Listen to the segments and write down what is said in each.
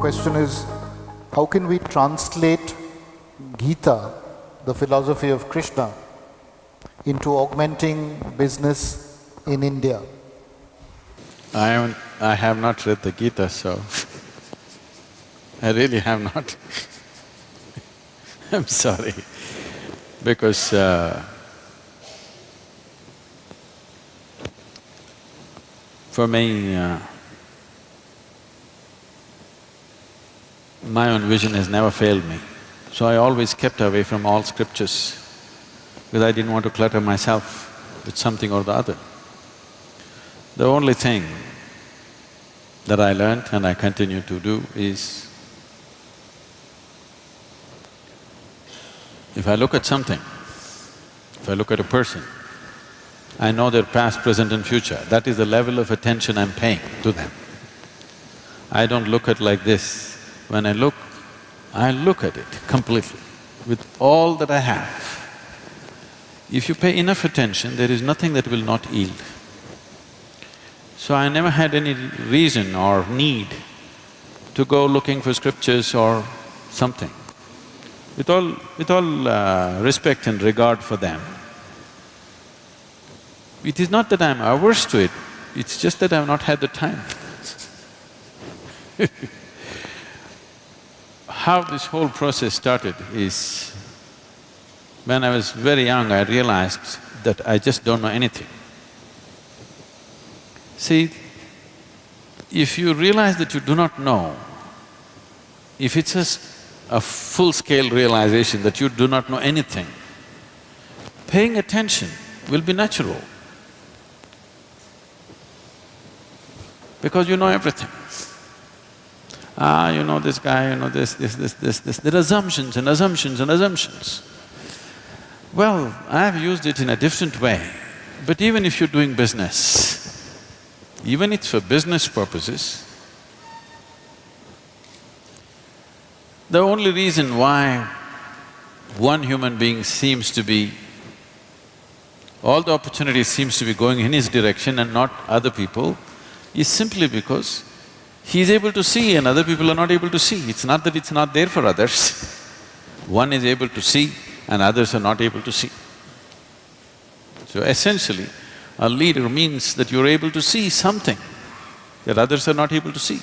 question is, how can we translate Gita, the philosophy of Krishna, into augmenting business in India? I have not read the Gita, so I really have not. I'm sorry, because for me, my own vision has never failed me. So I always kept away from all scriptures because I didn't want to clutter myself with something or the other. The only thing that I learnt and I continue to do is, if I look at something, if I look at a person, I know their past, present and future. That is the level of attention I'm paying to them. I don't look at like this. When I look at it completely, with all that I have. If you pay enough attention, there is nothing that will not yield. So I never had any reason or need to go looking for scriptures or something. With all respect and regard for them, it is not that I'm averse to it, it's just that I've not had the time. How this whole process started is, when I was very young, I realized that I just don't know anything. See, if you realize that you do not know, if it's a full-scale realization that you do not know anything, paying attention will be natural, because you know everything. You know this guy, you know this. There are assumptions and assumptions and assumptions. Well, I've used it in a different way, but even if you're doing business, even if it's for business purposes, the only reason why one human being seems to be… all the opportunities seems to be going in his direction and not other people is simply because he's able to see and other people are not able to see. It's not that it's not there for others. One is able to see and others are not able to see. So essentially, a leader means that you're able to see something that others are not able to see.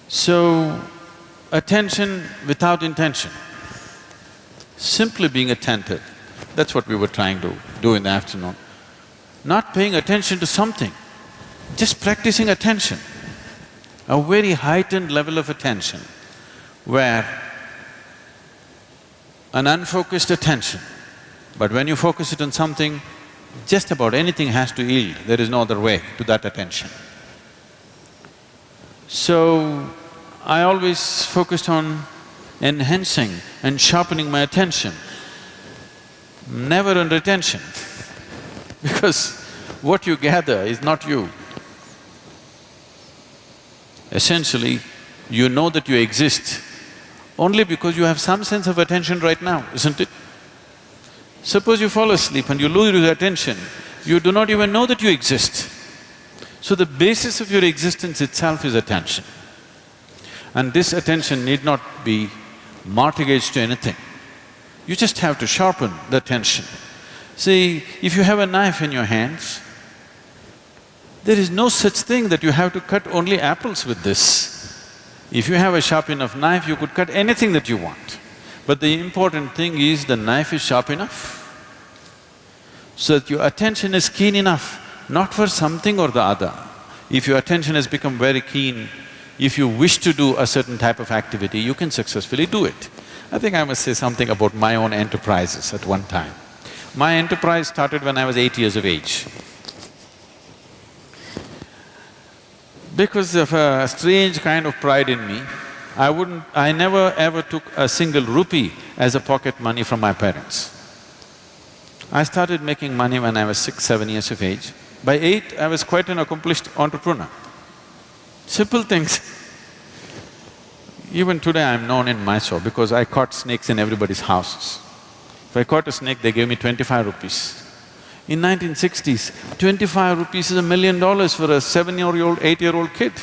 So, attention without intention, simply being attentive, that's what we were trying to do in the afternoon. Not paying attention to something, just practicing attention, a very heightened level of attention where an unfocused attention, but when you focus it on something, just about anything has to yield, there is no other way to that attention. So, I always focused on enhancing and sharpening my attention, never on retention because what you gather is not you. Essentially, you know that you exist only because you have some sense of attention right now, isn't it? Suppose you fall asleep and you lose your attention, you do not even know that you exist. So the basis of your existence itself is attention. And this attention need not be mortgaged to anything. You just have to sharpen the attention. See, if you have a knife in your hands, there is no such thing that you have to cut only apples with this. If you have a sharp enough knife, you could cut anything that you want. But the important thing is the knife is sharp enough, so that your attention is keen enough, not for something or the other. If your attention has become very keen, if you wish to do a certain type of activity, you can successfully do it. I think I must say something about my own enterprises at one time. My enterprise started when I was 8 years of age. Because of a strange kind of pride in me, I never ever took a single rupee as a pocket money from my parents. I started making money when I was 6, 7 years of age. By 8, I was quite an accomplished entrepreneur. Simple things. Even today I'm known in Mysore because I caught snakes in everybody's houses. If I caught a snake, they gave me 25 rupees. In 1960s, 25 rupees is $1 million for a 7-year-old, 8-year-old kid.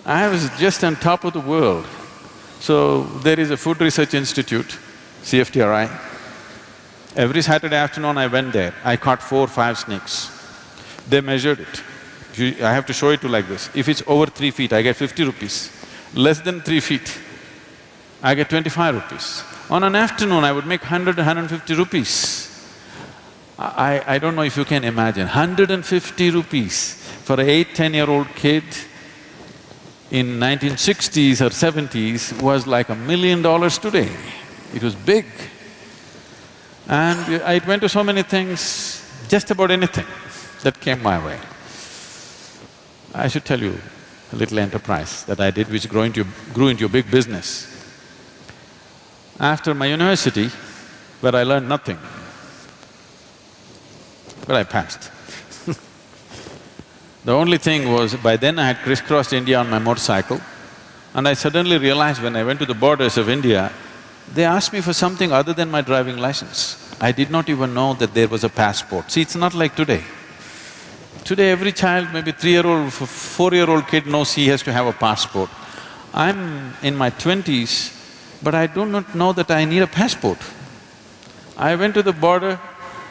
I was just on top of the world. So there is a food research institute, CFTRI. Every Saturday afternoon I went there, I caught 4 or 5 snakes. They measured it. I have to show it to like this. If it's over 3 feet, I get 50 rupees. Less than 3 feet, I get 25 rupees. On an afternoon, I would make 100, 150 rupees. I don't know if you can imagine, 150 rupees for an 8, 10-year-old kid in 1960s or 70s was like $1 million today. It was big. And I went to so many things, just about anything that came my way. I should tell you a little enterprise that I did which grew into a big business. After my university, where I learned nothing, but I passed. The only thing was, by then I had crisscrossed India on my motorcycle, and I suddenly realized when I went to the borders of India, they asked me for something other than my driving license. I did not even know that there was a passport. See, it's not like today. Today every child, maybe 3-year-old, 4-year-old kid knows he has to have a passport. I'm in my 20s, but I do not know that I need a passport. I went to the border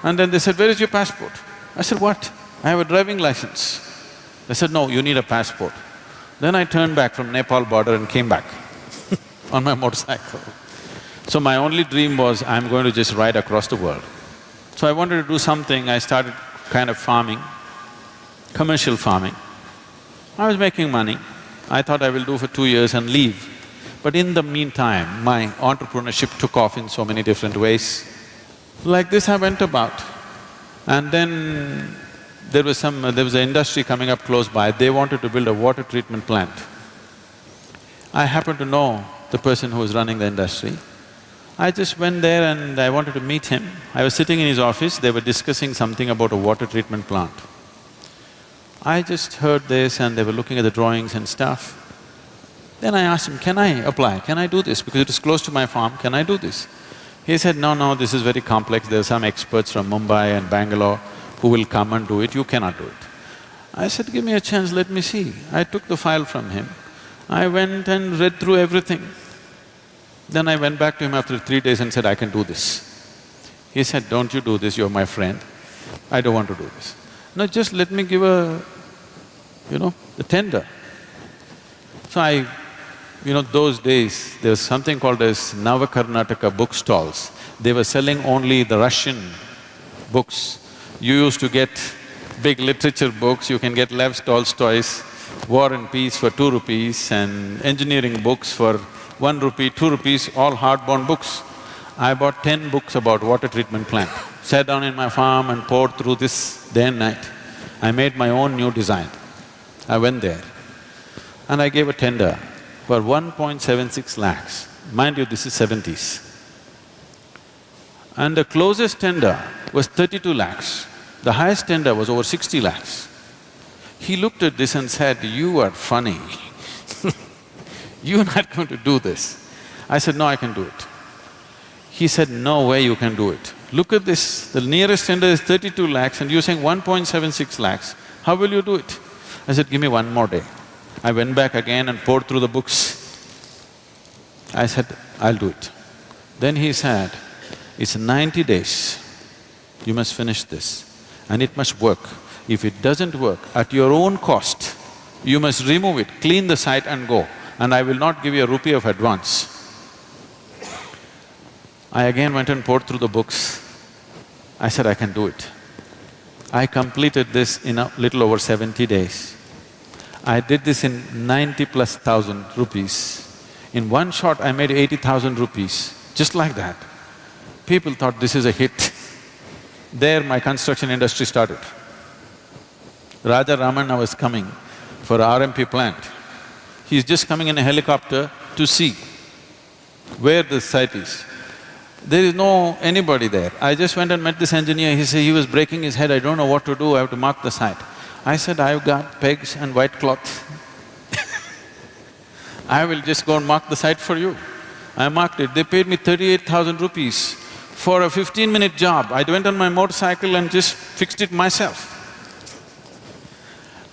and then they said, "Where is your passport?" I said, "What? I have a driving license." They said, "No, you need a passport." Then I turned back from Nepal border and came back on my motorcycle. So my only dream was, I'm going to just ride across the world. So I wanted to do something, I started kind of farming, commercial farming. I was making money. I thought I will do for 2 years and leave. But in the meantime, my entrepreneurship took off in so many different ways. Like this I went about. And then there was an industry coming up close by, they wanted to build a water treatment plant. I happened to know the person who was running the industry. I just went there and I wanted to meet him. I was sitting in his office, they were discussing something about a water treatment plant. I just heard this and they were looking at the drawings and stuff. Then I asked him, "Can I apply? Can I do this? Because it is close to my farm, can I do this?" He said, "No, this is very complex, there are some experts from Mumbai and Bangalore who will come and do it, you cannot do it." I said, "Give me a chance, let me see." I took the file from him. I went and read through everything. Then I went back to him after 3 days and said, "I can do this." He said, "Don't you do this, you're my friend. I don't want to do this." "No, just let me give the tender." So those days, there was something called as Navakarnataka book stalls. They were selling only the Russian books. You used to get big literature books, you can get Lev Tolstoy's War and Peace for 2 rupees and engineering books for 1 rupee, 2 rupees, all hardbound books. I bought 10 books about water treatment plant, sat down in my farm and poured through this day and night. I made my own new design. I went there and I gave a tender for 1.76 lakhs. Mind you, this is 70s. And the closest tender was 32 lakhs. The highest tender was over 60 lakhs. He looked at this and said, "You are funny. You're not going to do this." I said, "No, I can do it." He said, "No way you can do it. Look at this, the nearest tender is 32 lakhs and you're saying 1.76 lakhs. How will you do it?" I said, "Give me 1 more day." I went back again and poured through the books. I said, "I'll do it." Then he said, "It's 90 days, you must finish this and it must work. If it doesn't work, at your own cost, you must remove it, clean the site and go, and I will not give you a rupee of advance." I again went and poured through the books. I said, "I can do it." I completed this in a little over 70 days. I did this in 90,000+ rupees. In one shot, I made 80,000 rupees, just like that. People thought this is a hit. There my construction industry started. Raja Ramanna was coming for RMP plant. He's just coming in a helicopter to see where the site is. There is no anybody there. I just went and met this engineer, he said he was breaking his head, "I don't know what to do, I have to mark the site." I said, "I've got pegs and white cloth. I will just go and mark the site for you." I marked it, they paid me 38,000 rupees for a 15-minute job. I went on my motorcycle and just fixed it myself.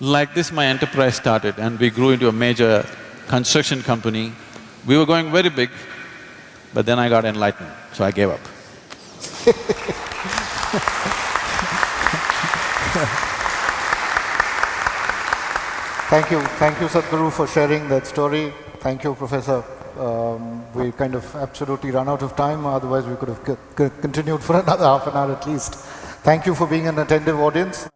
Like this, my enterprise started and we grew into a major construction company. We were going very big, but then I got enlightened, so I gave up. Thank you Sadhguru for sharing that story. Thank you, Professor. We kind of absolutely run out of time, otherwise we could have continued for another half an hour at least. Thank you for being an attentive audience.